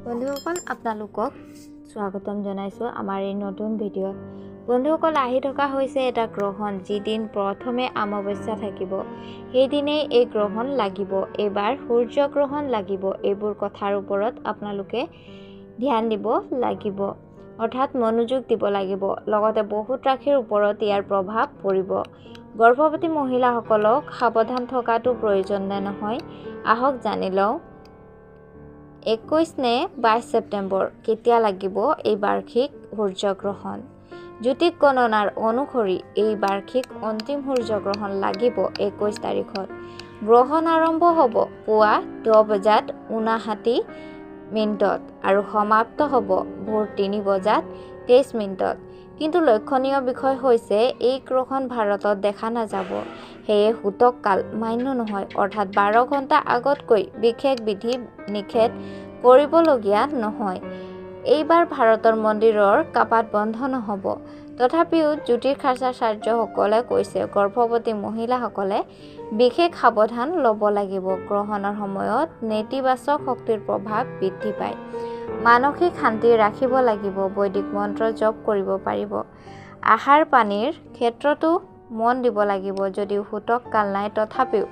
বন্ধুসকল আপোনালোকক স্বাগতম জনাইছো আমাৰ এই নতুন ভিডিঅ'ত। বন্ধুসকল আহি থকা হৈছে এটা গ্ৰহণ, যিদিন প্ৰথমে amavasya থাকিব সেই দিনেই এই গ্ৰহণ লাগিব। এবাৰ সূৰ্য গ্ৰহণ লাগিব। এইবোৰ কথাৰ ওপৰত আপোনালোকে ধ্যান দিব লাগিব, অৰ্থাৎ মনোযোগ দিব লাগিব। লগতে বহুত ৰাশিৰ ওপৰত ইয়াৰ প্ৰভাৱ পৰিব। গৰ্ভৱতী মহিলাসকলক সাৱধান থকাটো প্ৰয়োজন নহয়। আহক জানি লওঁ 21 নে 22 ছেপ্টেম্বৰ কেতিয়া লাগিব এই বাৰ্ষিক সূৰ্যগ্ৰহণ। জ্যোতিষ গণনাৰ অনুসৰি এই বাৰ্ষিক অন্তিম সূৰ্যগ্ৰহণ লাগিব 21 তাৰিখত। গ্ৰহণ আৰম্ভ হ'ব পুৱা 10 বজাত 59 মিনিটত আৰু সমাপ্ত হ'ব ভোৰ 3 বজাত 23 মিনিটত। কিন্তু লক্ষণীয় বিষয় হৈছে এই গ্ৰহণ ভাৰতত দেখা নাযাব। সেয়ে সূতক কাল মান্য নহয়, অৰ্থাৎ 12 ঘণ্টা আগতকৈ বিশেষ বিধি নিষেধ কৰিবলগীয়া নহয়। এইবাৰ ভাৰতৰ মন্দিৰৰ কাপাট বন্ধ নহ'ব। তথাপিও জ্যোতিষাচাৰ্যসকলে কৈছে গৰ্ভৱতী মহিলাসকলে বিশেষ সাৱধান ল'ব লাগিব। গ্ৰহণৰ সময়ত নেতিবাচক শক্তিৰ প্ৰভাৱ বৃদ্ধি পায়। মানসিক শান্তি ৰাখিব লাগিব। বৈদিক মন্ত্ৰ জপ কৰিব পাৰিব। আহাৰ পানীৰ ক্ষেত্ৰতো মন দিব লাগিব। যদিও সূতক কাল নাই, তথাপিও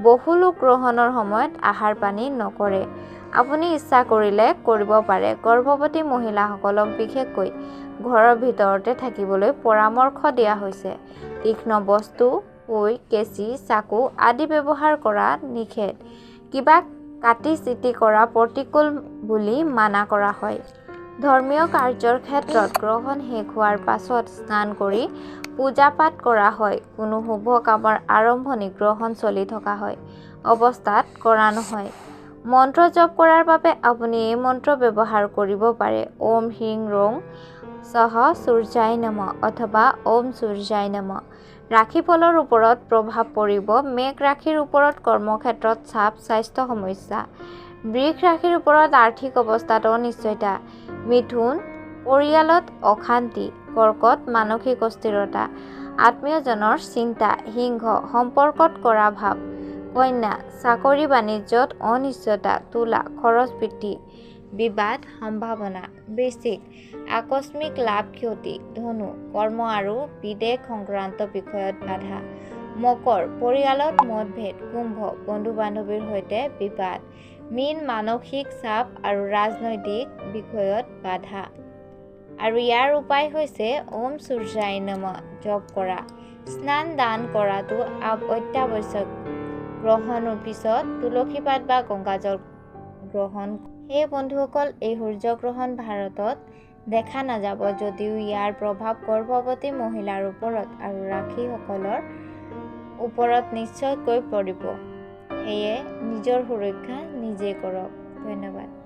বহু লোক গ্ৰহণৰ সময়ত আহাৰ পানী নকৰে। আপুনি ইচ্ছা কৰিলে কৰিব পাৰে। গৰ্ভৱতী মহিলাসকলক বিশেষকৈ ঘৰৰ ভিতৰতে থাকিবলৈ পৰামৰ্শ দিয়া হৈছে। তীক্ষ্ণ বস্তু, পৈ, কেঁচি, চাকু আদি ব্যৱহাৰ কৰা নিষেধ। কিবা কাটি চিটি কৰা প্ৰতিকূল বুলি মানা কৰা হয়। ধৰ্মীয় কাৰ্যৰ ক্ষেত্ৰত গ্ৰহণ শেষ হোৱাৰ পাছত স্নান কৰি পূজা পাঠ কৰা হয়। কোনো শুভ কামৰ আৰম্ভণি গ্ৰহণ চলি থকা হয় অৱস্থাত কৰা নহয়। মন্ত্ৰ জপ কৰাৰ বাবে আপুনি এই মন্ত্ৰ ব্যৱহাৰ কৰিব পাৰে। ওম হ্ৰীং ৰং সহ সূৰ্যায় নমঃ অথবা ওম সূৰ্যায় নমঃ। ৰাশিফলৰ ওপৰত প্ৰভাৱ পৰিব। মেঘ ৰাশিৰ ওপৰত কৰ্মক্ষেত্ৰত চাপ, স্বাস্থ্য সমস্যা। বৃষ ৰাশিৰ ওপৰত আৰ্থিক অৱস্থাত অনিশ্চয়তা। মিথুন পৰিয়ালত অশান্তি। কৰ্কট মানসিক অস্থিৰতা, আত্মীয়জনৰ চিন্তা। সিংহ সম্পৰ্কত কৰা ভাৱ। কন্যা চাকৰি বাণিজ্যত অনিশ্চয়তা। তুলা খৰচ বৃদ্ধি, বিবাদ সম্ভাৱনা। বৃশ্চিক আকস্মিক লাভ ক্ষতি। ধনু কৰ্ম আৰু বিদেশ সংক্ৰান্ত বিষয়ত বাধা। মকৰ পৰিয়ালত মতভেদ। কুম্ভ বন্ধু বান্ধৱীৰ সৈতে বিবাদ। মীন মানসিক চাপ আৰু ৰাজনৈতিক বিষয়ত বাধা। আৰু ইয়াৰ উপায় হৈছে ওম সূৰ্যায় নমঃ জপ কৰা। স্নান দান কৰাটো অত্যাৱশ্যক। গ্ৰহণৰ পিছত তুলসী পাত বা গংগাজল গ্ৰহণ। সেই বন্ধুসকল এই সূৰ্যগ্ৰহণ ভাৰতত দেখা নাযাব, যদিও ইয়াৰ প্ৰভাৱ গৰ্ভৱতী মহিলাৰ ওপৰত আৰু ৰাশিসকলৰ ওপৰত নিশ্চয়কৈ পৰিব। সেয়ে নিজৰ সুৰক্ষা নিজে কৰক। ধন্যবাদ।